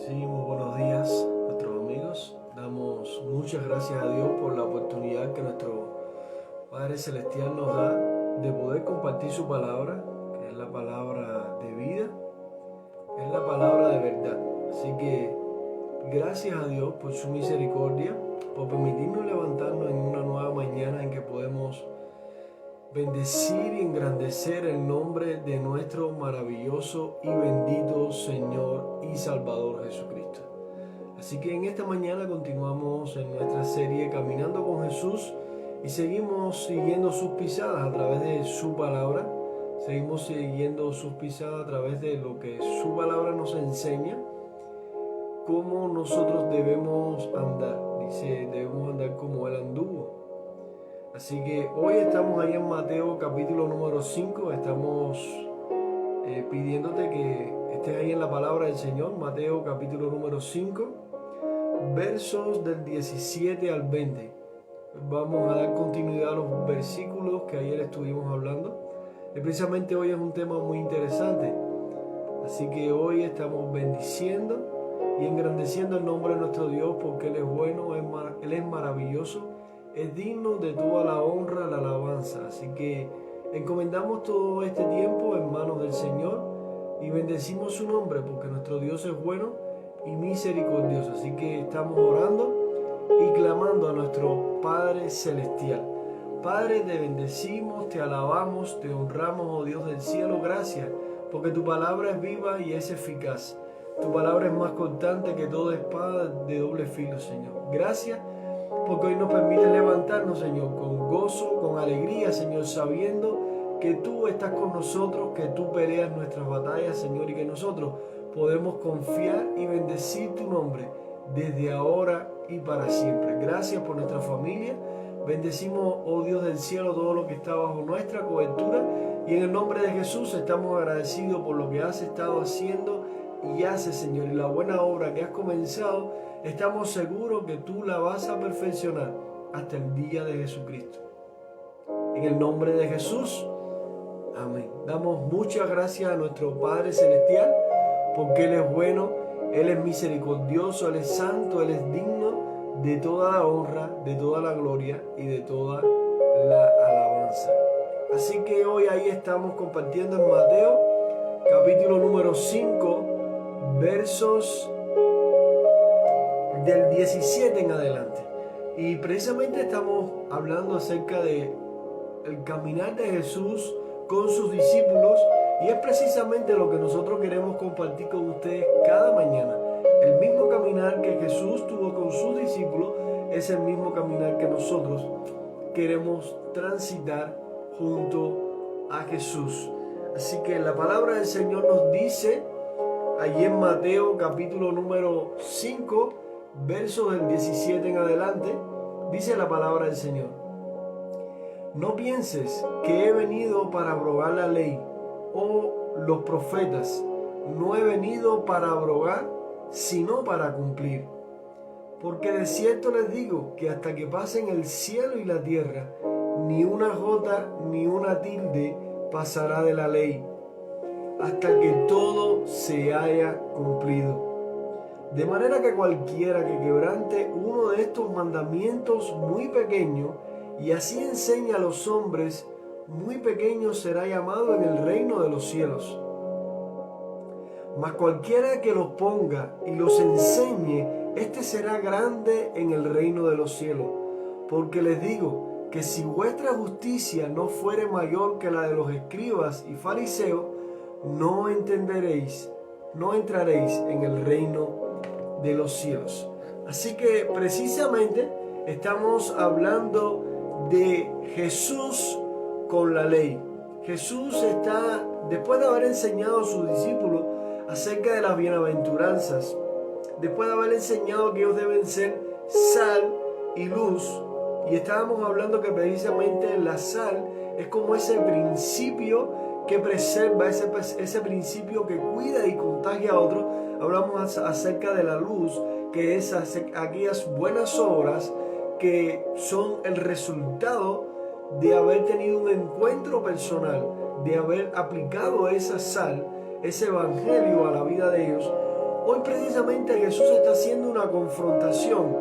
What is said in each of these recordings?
Sí, muy buenos días, nuestros amigos. Damos muchas gracias a Dios por la oportunidad que nuestro Padre Celestial nos da de poder compartir su palabra, que es la palabra de vida, es la palabra de verdad. Así que gracias a Dios por su misericordia, por permitirnos levantarnos en una nueva mañana en que podemos bendecir y engrandecer el nombre de nuestro maravilloso y bendito Señor y Salvador Jesucristo. Así que en esta mañana continuamos en nuestra serie Caminando con Jesús y seguimos siguiendo sus pisadas a través de su palabra. Seguimos siguiendo sus pisadas a través de lo que su palabra nos enseña, cómo nosotros debemos andar. Dice, debemos andar como Él anduvo. Así que hoy estamos ahí en Mateo capítulo número 5. Estamos pidiéndote que estés ahí en la palabra del Señor. Mateo capítulo número 5, versos del 17 al 20. Vamos a dar continuidad a los versículos que ayer estuvimos hablando. Y precisamente hoy es un tema muy interesante. Así que hoy estamos bendiciendo y engrandeciendo el nombre de nuestro Dios, porque Él es bueno, Él es maravilloso, es digno de toda la honra, la alabanza. Así que encomendamos todo este tiempo en manos del Señor y bendecimos su nombre, porque nuestro Dios es bueno y misericordioso. Así que estamos orando y clamando a nuestro Padre Celestial. Padre, te bendecimos, te alabamos, te honramos, oh Dios del cielo. Gracias, porque tu palabra es viva y es eficaz. Tu palabra es más cortante que toda espada de doble filo, Señor. Gracias, porque hoy nos permite levantarnos, Señor, con gozo, con alegría, Señor, sabiendo que tú estás con nosotros, que tú peleas nuestras batallas, Señor, y que nosotros podemos confiar y bendecir tu nombre desde ahora y para siempre. Gracias por nuestra familia. Bendecimos, oh Dios del cielo, todo lo que está bajo nuestra cobertura, y en el nombre de Jesús estamos agradecidos por lo que has estado haciendo y haces, Señor, y la buena obra que has comenzado, estamos seguros que tú la vas a perfeccionar hasta el día de Jesucristo. En el nombre de Jesús, amén. Damos muchas gracias a nuestro Padre Celestial, porque Él es bueno, Él es misericordioso, Él es santo, Él es digno de toda la honra, de toda la gloria y de toda la alabanza. Así que hoy ahí estamos compartiendo en Mateo, capítulo número 5, versos del 17 en adelante. Y precisamente estamos hablando acerca de el caminar de Jesús con sus discípulos, y es precisamente lo que nosotros queremos compartir con ustedes cada mañana. El mismo caminar que Jesús tuvo con sus discípulos es el mismo caminar que nosotros queremos transitar junto a Jesús. Así que la palabra del Señor nos dice allí en Mateo capítulo número 5, versos del 17 en adelante, dice la palabra del Señor: no pienses que he venido para abrogar la ley o los profetas. No he venido para abrogar, sino para cumplir. Porque de cierto les digo que hasta que pasen el cielo y la tierra, ni una jota ni una tilde pasará de la ley, hasta que todo se haya cumplido. De manera que cualquiera que quebrante uno de estos mandamientos muy pequeños y así enseña a los hombres, muy pequeño será llamado en el reino de los cielos. Mas cualquiera que los ponga y los enseñe, este será grande en el reino de los cielos. Porque les digo que si vuestra justicia no fuere mayor que la de los escribas y fariseos, no entraréis en el reino de los cielos. Así que precisamente estamos hablando de Jesús con la ley. Jesús está, después de haber enseñado a sus discípulos acerca de las bienaventuranzas, después de haber enseñado que ellos deben ser sal y luz, y estábamos hablando que precisamente la sal es como ese principio que preserva, ese principio que cuida y contagia a otros. Hablamos acerca de la luz, que es aquellas buenas obras que son el resultado de haber tenido un encuentro personal, de haber aplicado esa sal, ese evangelio a la vida de ellos. Hoy precisamente Jesús está haciendo una confrontación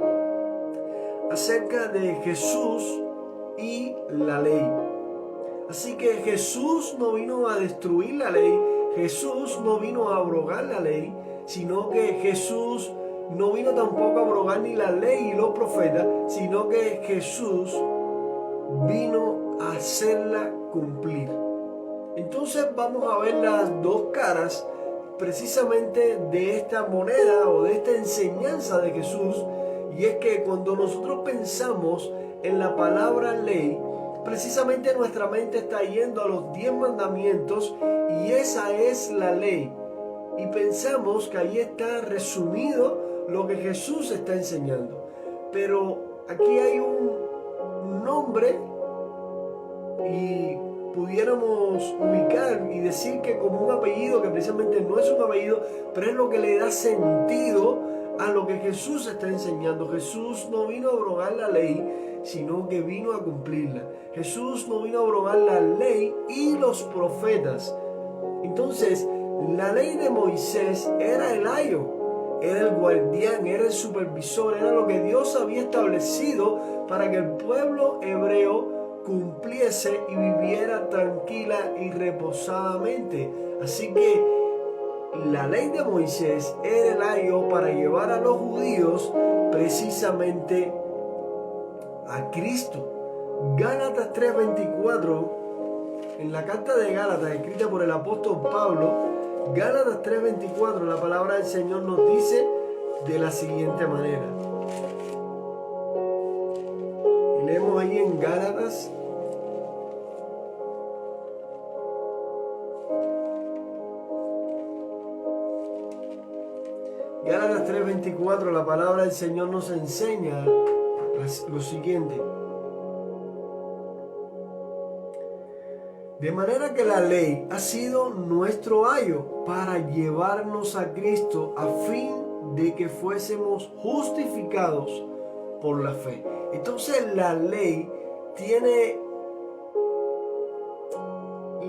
acerca de Jesús y la ley. Así que Jesús no vino a destruir la ley, Jesús no vino a abrogar la ley, sino que Jesús no vino tampoco a abrogar ni la ley y los profetas, sino que Jesús vino a hacerla cumplir. Entonces vamos a ver las dos caras precisamente de esta moneda o de esta enseñanza de Jesús, y es que cuando nosotros pensamos en la palabra ley, precisamente nuestra mente está yendo a los 10 mandamientos y esa es la ley, y pensamos que ahí está resumido lo que Jesús está enseñando. Pero aquí hay un nombre y pudiéramos ubicar y decir que como un apellido, que precisamente no es un apellido, pero es lo que le da sentido a lo que Jesús está enseñando. Jesús no vino a abrogar la ley, sino que vino a cumplirla. Jesús no vino a abrogar la ley y los profetas. Entonces, la ley de Moisés era el ayo, era el guardián, era el supervisor, era lo que Dios había establecido para que el pueblo hebreo cumpliese y viviera tranquila y reposadamente. Así que la ley de Moisés era el ayo para llevar a los judíos precisamente a Cristo. Gálatas 3:24, en la carta de Gálatas escrita por el apóstol Pablo, Gálatas 3:24, la palabra del Señor nos dice de la siguiente manera. Y leemos ahí en Gálatas Gálatas 3:24, la palabra del Señor nos enseña lo siguiente. De manera que la ley ha sido nuestro ayo para llevarnos a Cristo a fin de que fuésemos justificados por la fe. Entonces la ley tiene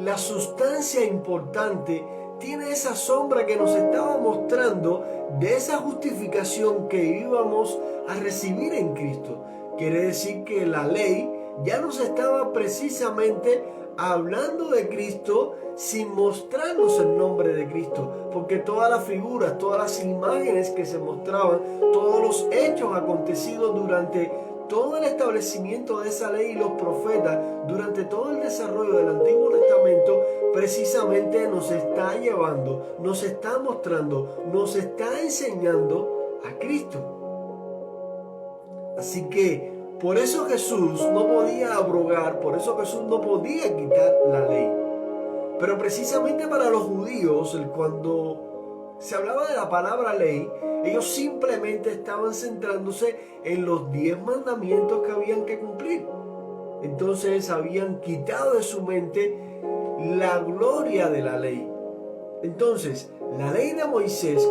la sustancia importante, tiene esa sombra que nos estaba mostrando de esa justificación que íbamos a recibir en Cristo. Quiere decir que la ley ya nos estaba precisamente hablando de Cristo sin mostrarnos el nombre de Cristo, porque todas las figuras, todas las imágenes que se mostraban, todos los hechos acontecidos durante todo el establecimiento de esa ley y los profetas, durante todo el desarrollo del Antiguo Testamento, precisamente nos está llevando, nos está mostrando, nos está enseñando a Cristo. Así que por eso Jesús no podía abrogar, por eso Jesús no podía quitar la ley. Pero precisamente para los judíos, cuando se hablaba de la palabra ley, ellos simplemente estaban centrándose en los 10 mandamientos que habían que cumplir. Entonces habían quitado de su mente la gloria de la ley. Entonces, la ley de Moisés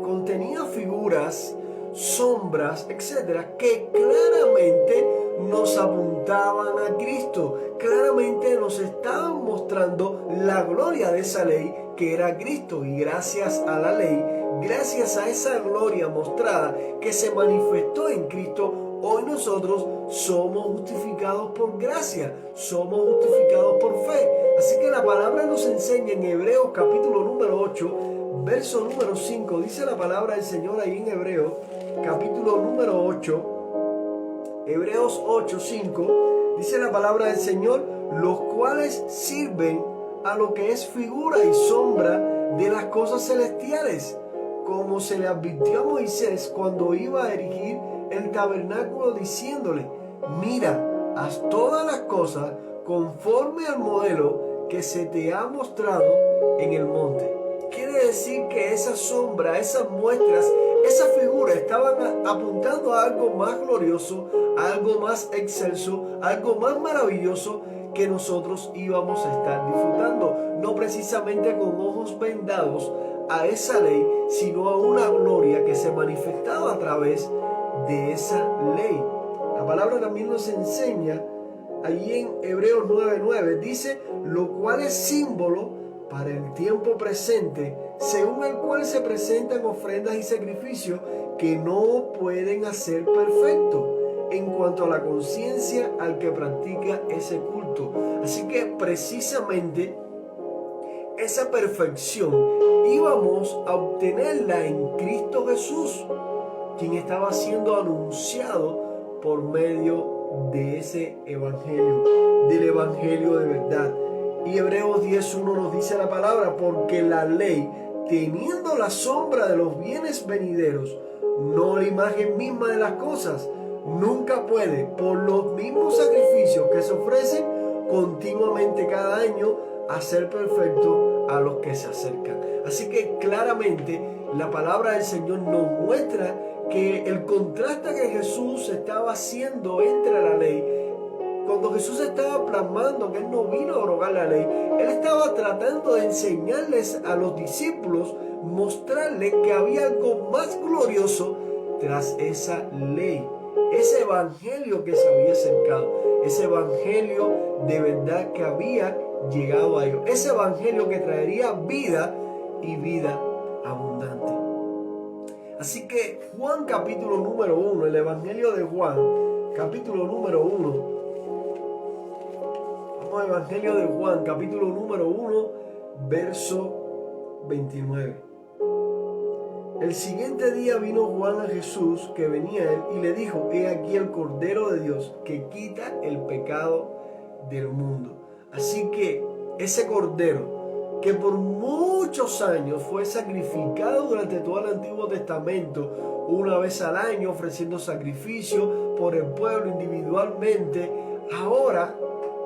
contenía figuras, sombras, etcétera, que claramente nos apuntaban a Cristo, claramente nos estaban mostrando la gloria de esa ley que era Cristo. Y gracias a la ley, gracias a esa gloria mostrada que se manifestó en Cristo, hoy nosotros somos justificados por gracia, somos justificados por fe. Así que la palabra nos enseña en Hebreos capítulo número 8, verso número 5, dice la palabra del Señor ahí en Hebreos capítulo número 8, Hebreos 8, 5, dice la palabra del Señor, los cuales sirven a lo que es figura y sombra de las cosas celestiales, como se le advirtió a Moisés cuando iba a erigir el tabernáculo, diciéndole, mira, haz todas las cosas conforme al modelo que se te ha mostrado en el monte. Quiere decir que esa sombra, esas muestras, esas figuras estaban apuntando a algo más glorioso, a algo más excelso, a algo más maravilloso que nosotros íbamos a estar disfrutando. No precisamente con ojos vendados a esa ley, sino a una gloria que se manifestaba a través de esa ley. La palabra también nos enseña allí en Hebreos 9:9, dice, lo cual es símbolo para el tiempo presente, según el cual se presentan ofrendas y sacrificios que no pueden hacer perfecto en cuanto a la conciencia al que practica ese culto. Así que precisamente esa perfección íbamos a obtenerla en Cristo Jesús, quien estaba siendo anunciado por medio de ese evangelio, del evangelio de verdad. Y Hebreos 10:1 nos dice la palabra: porque la ley, teniendo la sombra de los bienes venideros, no la imagen misma de las cosas, nunca puede, por los mismos sacrificios que se ofrecen continuamente cada año, hacer perfecto a los que se acercan. Así que claramente la palabra del Señor nos muestra que el contraste que Jesús estaba haciendo entre la ley, cuando Jesús estaba plasmando que Él no vino a abrogar la ley, Él estaba tratando de enseñarles a los discípulos, mostrarles que había algo más glorioso tras esa ley. Ese evangelio que se había acercado, ese evangelio de verdad que había llegado a ellos, ese evangelio que traería vida y vida abundante. Así que Juan capítulo número 1, el evangelio de Juan capítulo número 1, vamos al evangelio de Juan capítulo número 1, verso 29. El siguiente día vino Juan a Jesús, que venía a él, y le dijo: he aquí el Cordero de Dios que quita el pecado del mundo. Así que ese Cordero, que por muchos años fue sacrificado durante todo el Antiguo Testamento, una vez al año ofreciendo sacrificio por el pueblo individualmente, ahora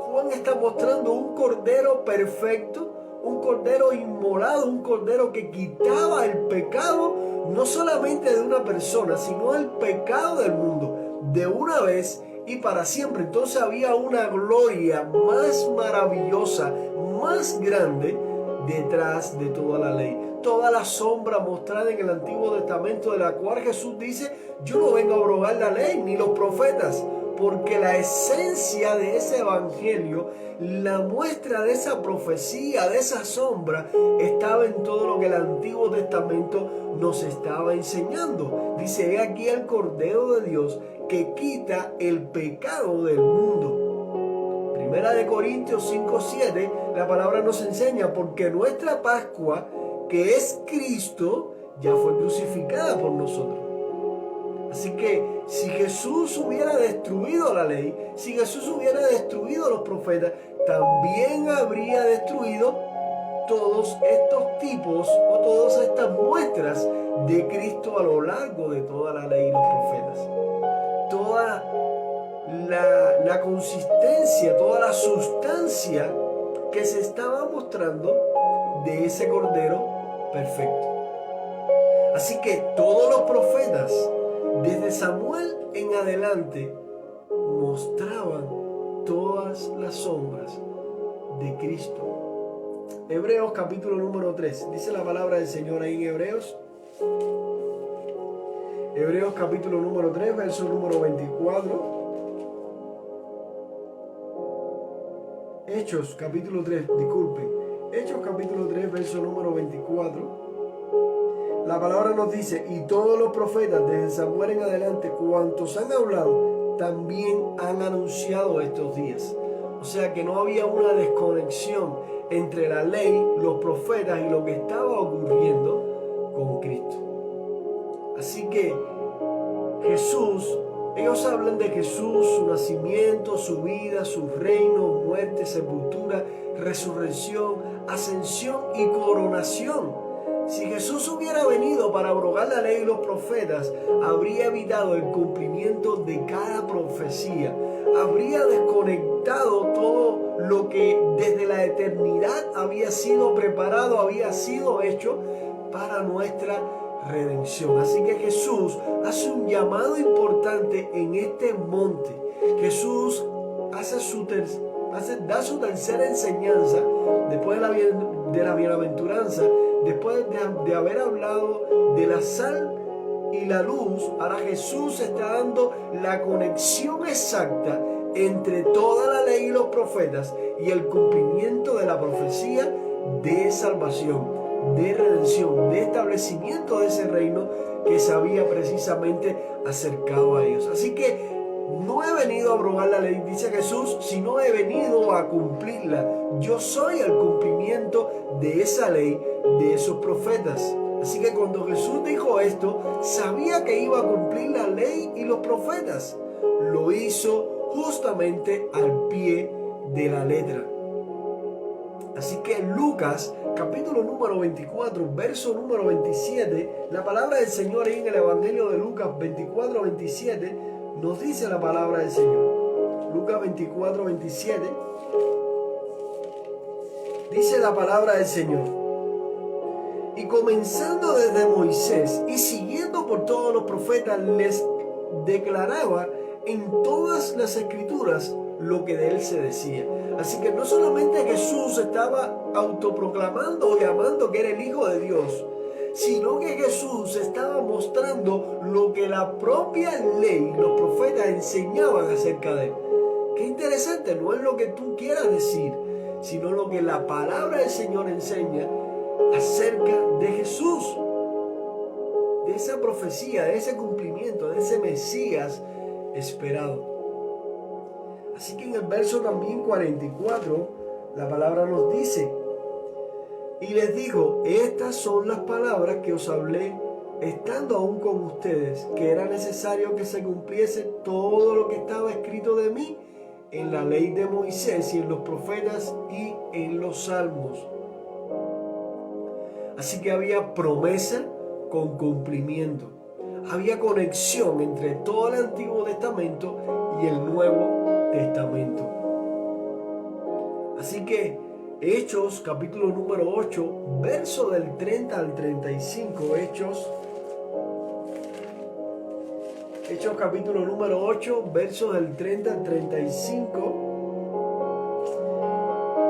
Juan está mostrando un Cordero perfecto, un Cordero inmolado, un Cordero que quitaba el pecado no solamente de una persona, sino el pecado del mundo, de una vez y para siempre. Entonces había una gloria más maravillosa, más grande detrás de toda la ley. Toda la sombra mostrada en el Antiguo Testamento, de la cual Jesús dice: yo no vengo a abrogar la ley ni los profetas, porque la esencia de ese evangelio, la muestra de esa profecía, de esa sombra, estaba en todo lo que el Antiguo Testamento nos estaba enseñando. Dice: he aquí el Cordero de Dios que quita el pecado del mundo. Primera de Corintios 5:7, la palabra nos enseña: porque nuestra Pascua, que es Cristo, ya fue crucificada por nosotros. Así que si Jesús hubiera destruido la ley, si Jesús hubiera destruido a los profetas, también habría destruido todos estos tipos o todas estas muestras de Cristo a lo largo de toda la ley y los profetas. Toda la consistencia, toda la sustancia que se estaba mostrando de ese Cordero perfecto. Así que todos los profetas, desde Samuel en adelante, mostraban todas las sombras de Cristo. Hebreos capítulo número 3. Dice la palabra del Señor ahí en Hebreos. Hebreos capítulo número 3, verso número 24. Hechos capítulo 3, disculpen. Hechos capítulo 3, verso número 24. La palabra nos dice: y todos los profetas desde Samuel en adelante, cuantos han hablado, también han anunciado estos días. O sea que no había una desconexión entre la ley, los profetas y lo que estaba ocurriendo con Cristo. Así que Jesús, ellos hablan de Jesús, su nacimiento, su vida, su reino, muerte, sepultura, resurrección, ascensión y coronación. Si Jesús hubiera venido para abrogar la ley y los profetas, habría evitado el cumplimiento de cada profecía, habría desconectado todo lo que desde la eternidad había sido preparado, había sido hecho para nuestra redención. Así que Jesús hace un llamado importante en este monte. Jesús da su tercera enseñanza después de la bienaventuranza. Después de haber hablado de la sal y la luz, ahora Jesús está dando la conexión exacta entre toda la ley y los profetas y el cumplimiento de la profecía de salvación, de redención, de establecimiento de ese reino que se había precisamente acercado a ellos. Así que no he venido a abrogar la ley, dice Jesús, sino he venido a cumplirla. Yo soy el cumplimiento de esa ley, de esos profetas. Así que cuando Jesús dijo esto, sabía que iba a cumplir la ley y los profetas. Lo hizo justamente al pie de la letra. Así que en Lucas, capítulo número 24, verso número 27, la palabra del Señor ahí en el Evangelio de Lucas 24, 27, nos dice la palabra del Señor. Lucas 24, 27, dice la palabra del Señor. Y comenzando desde Moisés y siguiendo por todos los profetas, les declaraba en todas las escrituras lo que de él se decía. Así que no solamente Jesús estaba autoproclamando o llamando que era el Hijo de Dios, sino que Jesús estaba mostrando lo que la propia ley, los profetas enseñaban acerca de él. Qué interesante, no es lo que tú quieras decir, sino lo que la palabra del Señor enseña acerca de Jesús, de esa profecía, de ese cumplimiento, de ese Mesías esperado. Así que en el verso también 44, la palabra nos dice: y les digo, estas son las palabras que os hablé estando aún con ustedes, que era necesario que se cumpliese todo lo que estaba escrito de mí en la ley de Moisés y en los profetas y en los salmos. Así que había promesa con cumplimiento. Había conexión entre todo el Antiguo Testamento y el Nuevo Testamento. Así que Hechos capítulo número 8, verso del 30 al 35, Hechos capítulo número 8, verso del 30 al 35,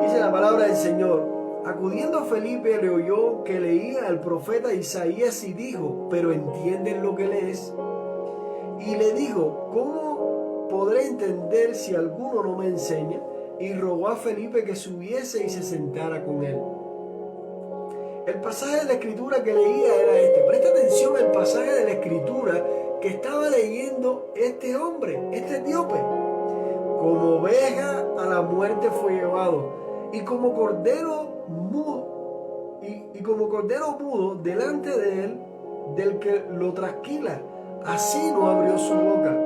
dice la palabra del Señor. Acudiendo a Felipe, le oyó que leía al profeta Isaías y dijo: ¿pero entienden lo que lees? Y le dijo: ¿cómo podré entender si alguno no me enseña? Y rogó a Felipe que subiese y se sentara con él. El pasaje de la escritura que leía era este. Presta atención al pasaje de la escritura que estaba leyendo este hombre, este etíope. Como oveja a la muerte fue llevado, y como cordero mudo delante de él, del que lo trasquila, así no abrió su boca.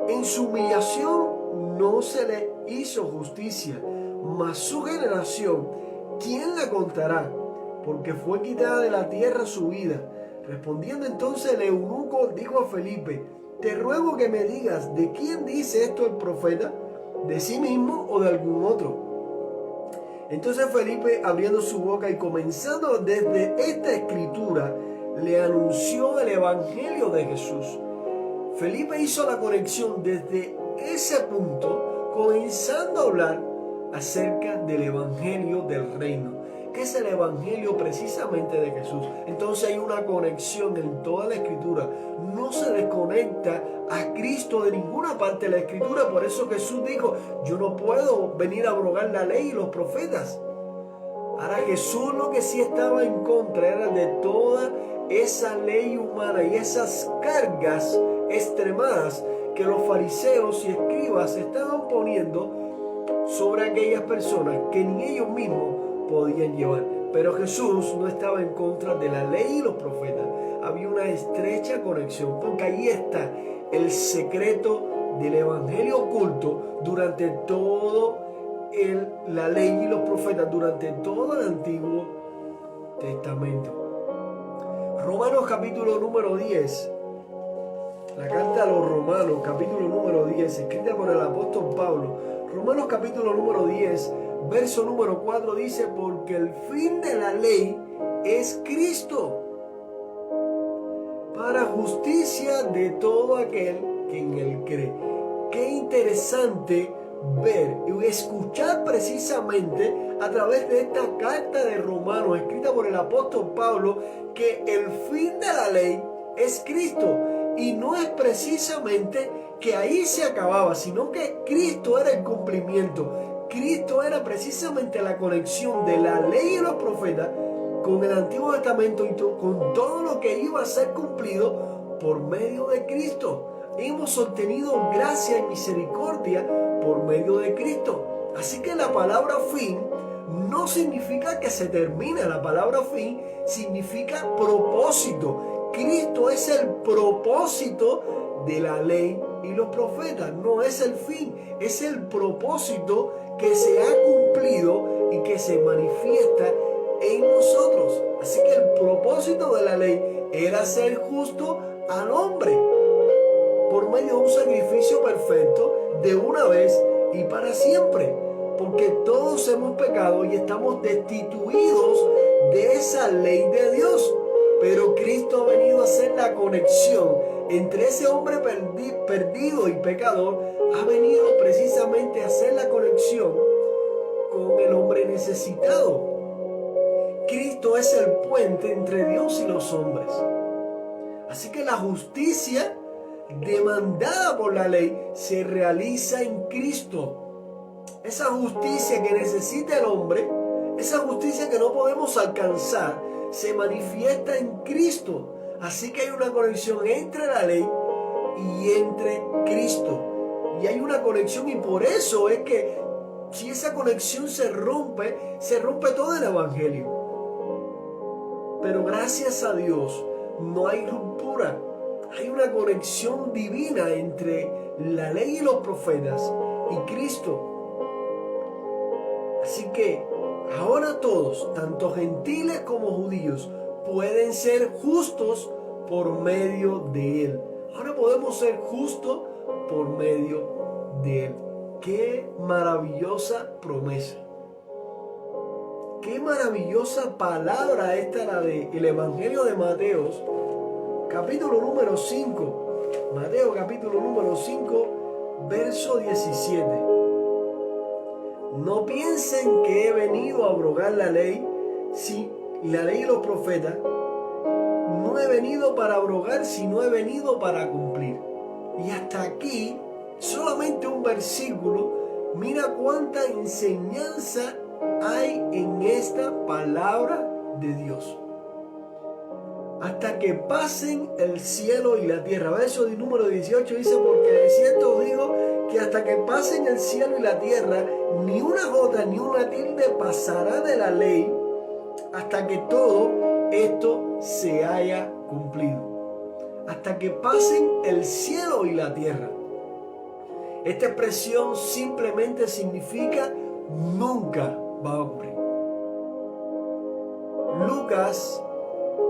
En su humillación no se le hizo justicia, mas su generación, ¿quién la contará? Porque fue quitada de la tierra su vida. Respondiendo entonces el eunuco, dijo a Felipe: te ruego que me digas, ¿de quién dice esto el profeta? ¿De sí mismo o de algún otro? Entonces Felipe, abriendo su boca y comenzando desde esta escritura, le anunció el evangelio de Jesús. Felipe hizo la conexión desde ese punto, comenzando a hablar acerca del evangelio del reino, que es el evangelio precisamente de Jesús. Entonces hay una conexión en toda la escritura. No se desconecta a Cristo de ninguna parte de la escritura. Por eso Jesús dijo: yo no puedo venir a abrogar la ley y los profetas. Ahora Jesús lo que sí estaba en contra era de toda esa ley humana y esas cargas extremadas que los fariseos y escribas estaban poniendo sobre aquellas personas que ni ellos mismos podían llevar. Pero Jesús no estaba en contra de la ley y los profetas. Había una estrecha conexión, porque ahí está el secreto del evangelio oculto durante todo la ley y los profetas, durante todo el Antiguo Testamento. Romanos capítulo número 10, la carta a los Romanos capítulo número 10, escrita por el apóstol Pablo. Romanos capítulo número 10, verso número 4 dice: porque el fin de la ley es Cristo, para justicia de todo aquel que en él cree. Qué interesante ver y escuchar precisamente a través de esta carta de Romanos escrita por el apóstol Pablo, que el fin de la ley es Cristo. Y no es precisamente que ahí se acababa, sino que Cristo era el cumplimiento. Cristo era precisamente la conexión de la ley y los profetas con el Antiguo Testamento y con todo lo que iba a ser cumplido por medio de Cristo. Hemos obtenido gracia y misericordia por medio de Cristo. Así que la palabra fin no significa que se termine. La palabra fin significa propósito. Cristo es el propósito de la ley y los profetas. No es el fin, es el propósito que se ha cumplido y que se manifiesta en nosotros. Así que el propósito de la ley era hacer justo al hombre por medio de un sacrificio perfecto de una vez y para siempre, porque todos hemos pecado y estamos destituidos de esa ley de Dios. Pero Cristo ha venido a hacer la conexión entre ese hombre perdido y pecador. Ha venido precisamente a hacer la conexión con el hombre necesitado. Cristo es el puente entre Dios y los hombres. Así que la justicia demandada por la ley se realiza en Cristo. Esa justicia que necesita el hombre, esa justicia que no podemos alcanzar, se manifiesta en Cristo. Así que hay una conexión entre la ley y entre Cristo. Y hay una conexión, y por eso es que si esa conexión se rompe todo el evangelio. Pero gracias a Dios no hay ruptura. Hay una conexión divina entre la ley y los profetas y Cristo. Así que ahora todos, tanto gentiles como judíos, pueden ser justos por medio de Él. Ahora podemos ser justos por medio de Él. ¡Qué maravillosa promesa! ¡Qué maravillosa palabra esta, la del Evangelio de Mateo, capítulo número 5! Mateo capítulo número 5, verso 17. No piensen que he venido a abrogar la ley, sí, la ley y los profetas. No he venido para abrogar, sino he venido para cumplir. Y hasta aquí, solamente un versículo. Mira cuánta enseñanza hay en esta palabra de Dios. Hasta que pasen el cielo y la tierra. Verso número 18 dice: porque de cierto os digo que hasta que pasen el cielo y la tierra, ni una jota ni una tilde pasará de la ley hasta que todo esto se haya cumplido. Hasta que pasen el cielo y la tierra. Esta expresión simplemente significa nunca va a ocurrir. Lucas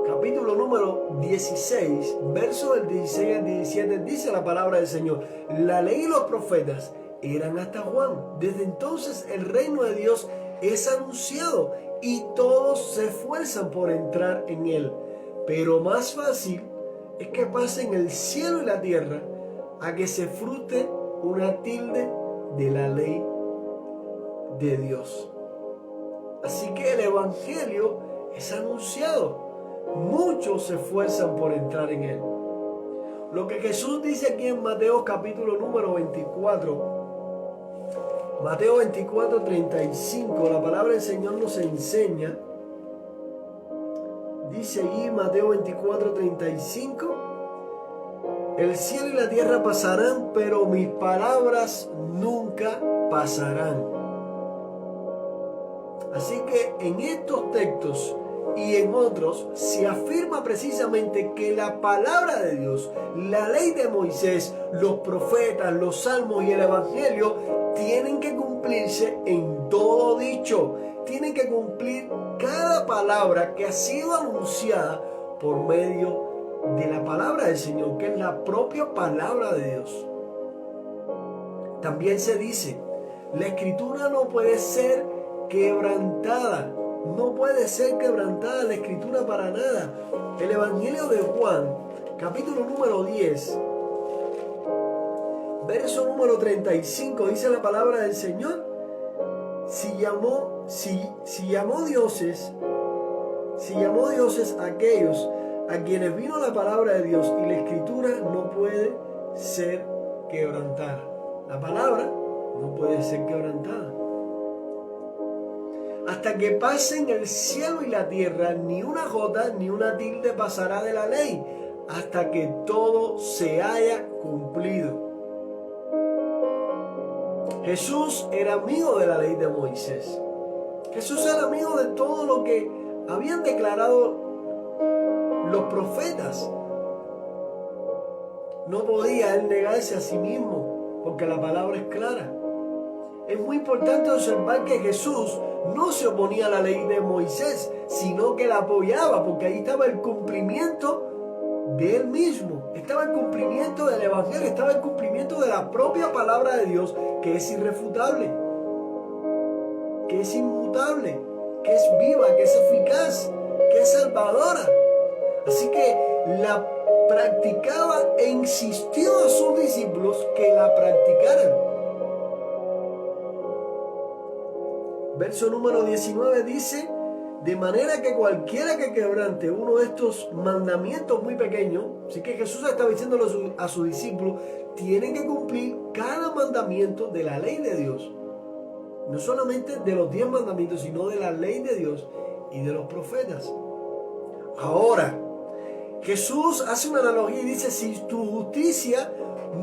capítulo número 16, verso del 16 al 17, dice la palabra del Señor: la ley y los profetas eran hasta Juan. Desde entonces el reino de Dios es anunciado y todos se esfuerzan por entrar en él. Pero más fácil es que pasen el cielo y la tierra a que se frute una tilde de la ley de Dios. Así que el evangelio es anunciado. Muchos se esfuerzan por entrar en él. Lo que Jesús dice aquí en Mateo capítulo número 24, Mateo 24, 35, la palabra del Señor nos enseña. Dice allí Mateo 24, 35: el cielo y la tierra pasarán, pero mis palabras nunca pasarán. Así que en estos textos y en otros se afirma precisamente que la palabra de Dios, la ley de Moisés, los profetas, los salmos y el evangelio tienen que cumplirse en todo dicho. Tienen que cumplir cada palabra que ha sido anunciada por medio de la palabra del Señor, que es la propia palabra de Dios. También se dice: la escritura no puede ser quebrantada. No puede ser quebrantada la escritura para nada. El Evangelio de Juan, capítulo número 10, verso número 35, dice la palabra del Señor: si llamó dioses a aquellos a quienes vino la palabra de Dios, y la escritura no puede ser quebrantada. La palabra no puede ser quebrantada. hasta que pasen el cielo y la tierra, ni una jota ni una tilde pasará de la ley, hasta que todo se haya cumplido. Jesús era amigo de la ley de Moisés. Jesús era amigo de todo lo que habían declarado los profetas. No podía él negarse a sí mismo, porque la palabra es clara. Es muy importante observar que Jesús no se oponía a la ley de Moisés, sino que la apoyaba, porque ahí estaba el cumplimiento de él mismo, estaba el cumplimiento del evangelio, estaba el cumplimiento de la propia palabra de Dios, que es irrefutable, que es inmutable, que es viva, que es eficaz, que es salvadora. Así que la practicaba e insistió a sus discípulos que la practicaran. Verso número 19 dice: de manera que cualquiera que quebrante uno de estos mandamientos muy pequeños, así que Jesús estaba diciéndolo a sus discípulos, tienen que cumplir cada mandamiento de la ley de Dios. No solamente de los 10 mandamientos, sino de la ley de Dios y de los profetas. Ahora, Jesús hace una analogía y dice: si tu justicia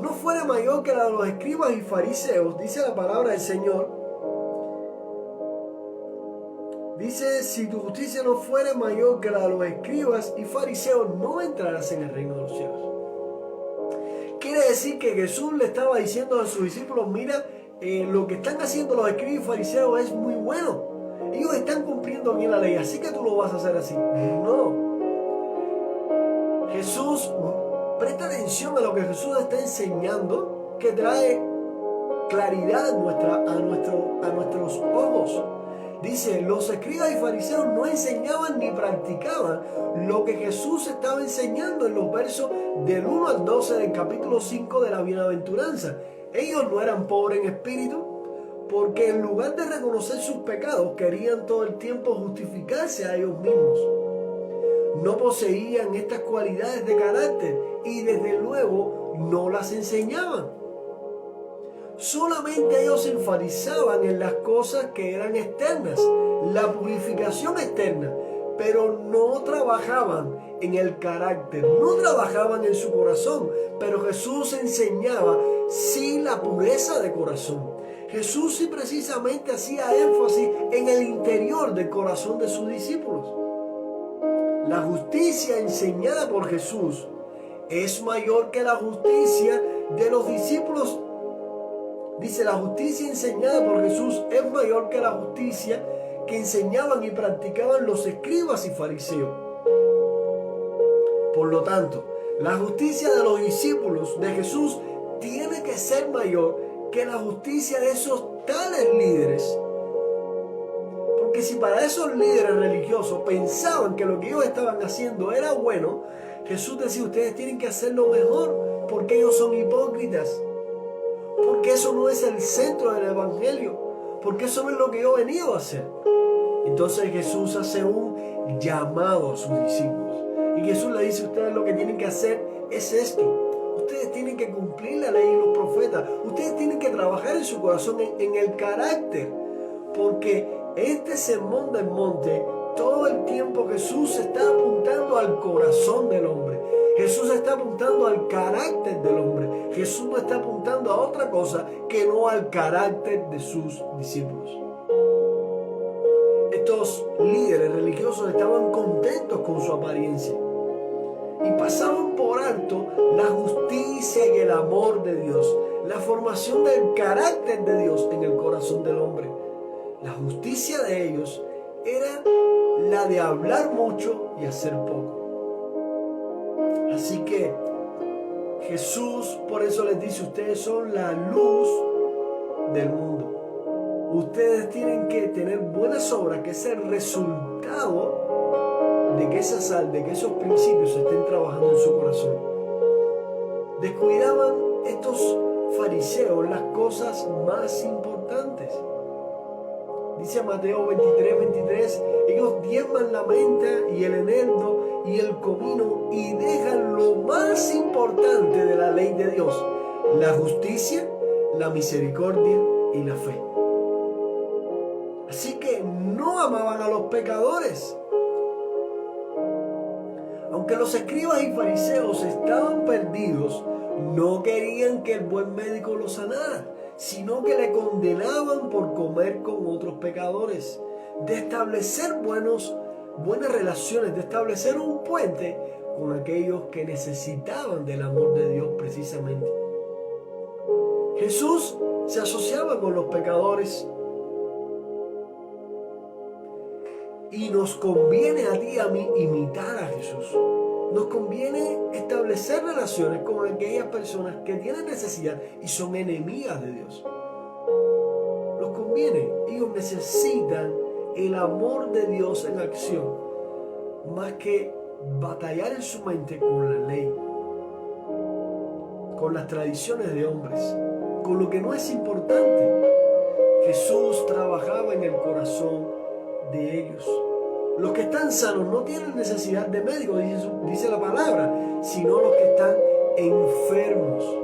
no fuera mayor que la de los escribas y fariseos, dice la palabra del Señor, dice: si tu justicia no fuera mayor que la de los escribas y fariseos, no entrarás en el reino de los cielos. Quiere decir que Jesús le estaba diciendo a sus discípulos: mira, lo que están haciendo los escribas y fariseos es muy bueno. Ellos están cumpliendo bien la ley, así que tú lo vas a hacer así. No. Jesús, presta atención a lo que Jesús está enseñando, que trae claridad a nuestros ojos. Dice: los escribas y fariseos no enseñaban ni practicaban lo que Jesús estaba enseñando en los versos del 1 al 12 del capítulo 5 de la bienaventuranza. Ellos no eran pobres en espíritu, porque en lugar de reconocer sus pecados, querían todo el tiempo justificarse a ellos mismos. No poseían estas cualidades de carácter y desde luego no las enseñaban. Solamente ellos se enfatizaban en las cosas que eran externas, la purificación externa, pero no trabajaban en el carácter, no trabajaban en su corazón. Pero Jesús enseñaba sí la pureza de corazón. Jesús sí precisamente hacía énfasis en el interior del corazón de sus discípulos. La justicia enseñada por Jesús es mayor que la justicia de los discípulos. Dice: la justicia enseñada por Jesús es mayor que la justicia que enseñaban y practicaban los escribas y fariseos. Por lo tanto, la justicia de los discípulos de Jesús tiene que ser mayor que la justicia de esos tales líderes. Porque si para esos líderes religiosos pensaban que lo que ellos estaban haciendo era bueno, Jesús decía: ustedes tienen que hacerlo mejor, porque ellos son hipócritas. Porque eso no es el centro del evangelio, porque eso no es lo que yo he venido a hacer. Entonces Jesús hace un llamado a sus discípulos y Jesús le dice: ustedes lo que tienen que hacer es esto. Ustedes tienen que cumplir la ley y los profetas. Ustedes tienen que trabajar en su corazón, en el carácter, porque este sermón del monte, todo el tiempo Jesús está apuntando al corazón del hombre. Jesús está apuntando al carácter del hombre. Jesús no está apuntando a otra cosa que no al carácter de sus discípulos. Estos líderes religiosos estaban contentos con su apariencia y pasaban por alto la justicia y el amor de Dios, la formación del carácter de Dios en el corazón del hombre. La justicia de ellos era la de hablar mucho y hacer poco. Así que Jesús por eso les dice: ustedes son la luz del mundo. Ustedes tienen que tener buenas obras, que es el resultado de que esa sal, de que esos principios estén trabajando en su corazón. Descuidaban estos fariseos las cosas más importantes. Dice Mateo 23:23, ellos diezman la menta y el eneldo y el comino y dejan lo más importante de la ley de Dios: la justicia, la misericordia y la fe. Así que no amaban a los pecadores. Aunque los escribas y fariseos estaban perdidos, no querían que el buen médico los sanara, sino que le condenaban por comer con otros pecadores. De establecer buenas relaciones, de establecer un puente con aquellos que necesitaban del amor de Dios precisamente. Jesús se asociaba con los pecadores. Y nos conviene a ti y a mí imitar a Jesús. Nos conviene establecer relaciones con aquellas personas que tienen necesidad y son enemigas de Dios. Nos conviene. Ellos necesitan el amor de Dios en acción, más que batallar en su mente con la ley, con las tradiciones de hombres, con lo que no es importante. Jesús trabajaba en el corazón de ellos. Los que están sanos no tienen necesidad de médico, dice la palabra, sino los que están enfermos.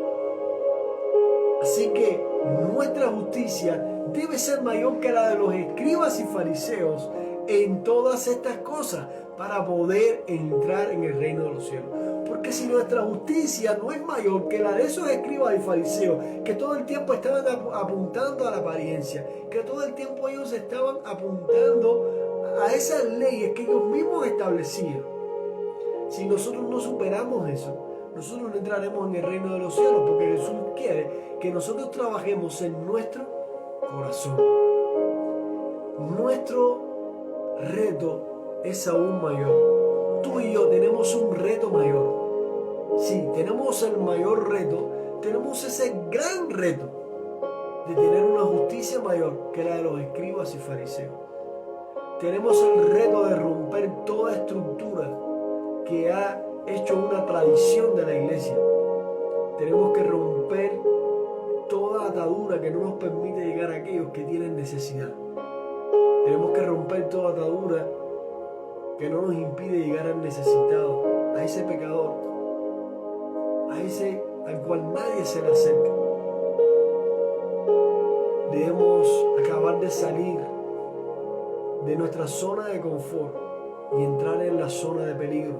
Así que nuestra justicia debe ser mayor que la de los escribas y fariseos en todas estas cosas para poder entrar en el reino de los cielos. Porque si nuestra justicia no es mayor que la de esos escribas y fariseos, que todo el tiempo estaban apuntando a la apariencia, que todo el tiempo ellos estaban apuntando a esas leyes que ellos mismos establecían, si nosotros no superamos eso, nosotros no entraremos en el reino de los cielos, porque Jesús quiere que nosotros trabajemos en nuestro corazón. Nuestro reto es aún mayor. Tú y yo tenemos un reto mayor. Sí, tenemos el mayor reto, tenemos ese gran reto de tener una justicia mayor que la de los escribas y fariseos. Tenemos el reto de romper toda estructura que ha hecho una tradición de la iglesia. Tenemos que romper toda atadura que no nos permite llegar a aquellos que tienen necesidad. Tenemos que romper toda atadura que no nos impide llegar al necesitado, a ese pecador, a ese al cual nadie se le acerca. Debemos acabar de salir de nuestra zona de confort y entrar en la zona de peligro.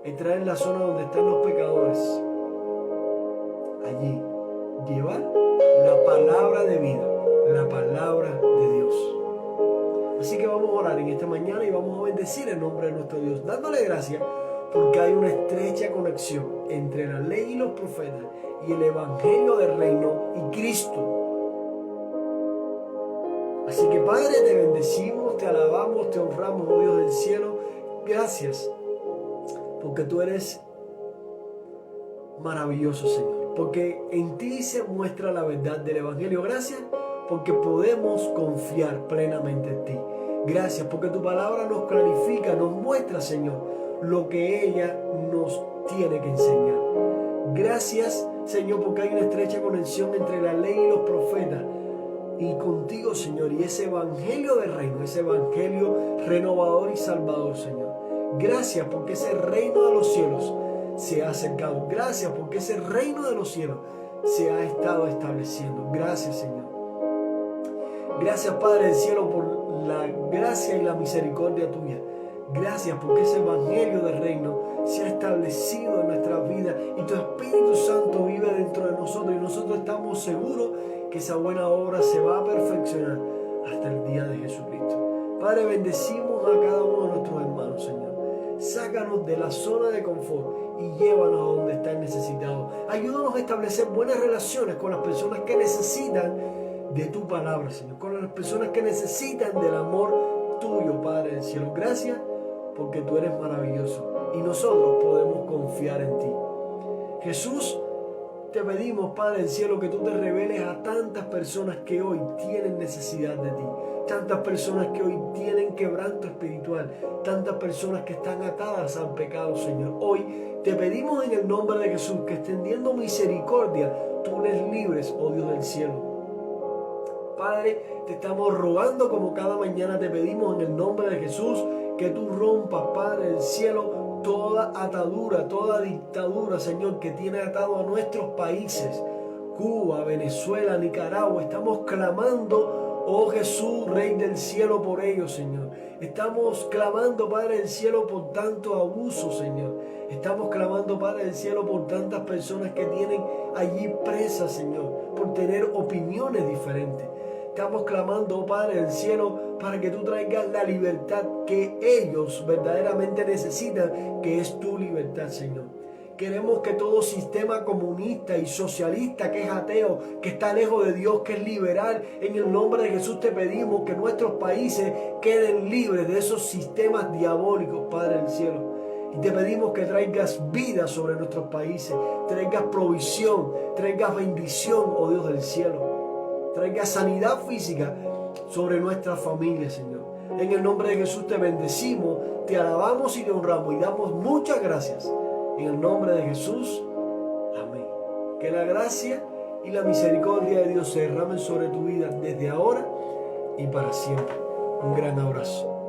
Entrar en la zona donde están los pecadores. Allí, llevar la palabra de vida, la palabra de Dios. Así que vamos a orar en esta mañana y vamos a bendecir el nombre de nuestro Dios, dándole gracias porque hay una estrecha conexión entre la ley y los profetas y el evangelio del reino y Cristo. Así que Padre, te bendecimos, te alabamos, te honramos, oh Dios del cielo. Gracias, porque tú eres maravilloso, Señor. Porque en ti se muestra la verdad del Evangelio. Gracias, porque podemos confiar plenamente en ti. Gracias, porque tu palabra nos clarifica, nos muestra, Señor, lo que ella nos tiene que enseñar. Gracias, Señor, porque hay una estrecha conexión entre la ley y los profetas y contigo, Señor, y ese evangelio del reino, ese evangelio renovador y salvador, Señor. Gracias porque ese reino de los cielos se ha acercado. Gracias porque ese reino de los cielos se ha estado estableciendo. Gracias, Señor. Gracias, Padre del cielo, por la gracia y la misericordia tuya. Gracias porque ese evangelio del reino se ha establecido en nuestra vida y tu Espíritu Santo vive dentro de nosotros y nosotros estamos seguros que esa buena obra se va a perfeccionar hasta el día de Jesucristo. Padre, bendecimos a cada uno de nuestros hermanos, Señor. Sácanos de la zona de confort y llévanos a donde están necesitados. Ayúdanos a establecer buenas relaciones con las personas que necesitan de tu palabra, Señor. Con las personas que necesitan del amor tuyo, Padre del cielo. Gracias porque tú eres maravilloso y nosotros podemos confiar en ti. Jesús, te pedimos, Padre del cielo, que tú te reveles a tantas personas que hoy tienen necesidad de ti. Tantas personas que hoy tienen quebranto espiritual. Tantas personas que están atadas al pecado, Señor. Hoy te pedimos en el nombre de Jesús que extendiendo misericordia, tú les libres, oh Dios del cielo. Padre, te estamos rogando como cada mañana te pedimos en el nombre de Jesús que tú rompas, Padre del cielo, toda atadura, toda dictadura, Señor, que tiene atado a nuestros países, Cuba, Venezuela, Nicaragua. Estamos clamando Oh Jesús, Rey del cielo, por ellos, Señor. Estamos clamando, Padre del cielo, por tanto abuso, Señor. Estamos clamando, Padre del cielo, por tantas personas que tienen allí presas, Señor, por tener opiniones diferentes. Estamos clamando, oh Padre del cielo, para que tú traigas la libertad que ellos verdaderamente necesitan, que es tu libertad, Señor. Queremos que todo sistema comunista y socialista que es ateo, que está lejos de Dios, que es liberal, en el nombre de Jesús te pedimos que nuestros países queden libres de esos sistemas diabólicos, Padre del cielo. Y te pedimos que traigas vida sobre nuestros países, traigas provisión, traigas bendición, oh Dios del cielo. Traigas sanidad física sobre nuestras familias, Señor. En el nombre de Jesús te bendecimos, te alabamos y te honramos y damos muchas gracias. En el nombre de Jesús, amén. Que la gracia y la misericordia de Dios se derramen sobre tu vida desde ahora y para siempre. Un gran abrazo.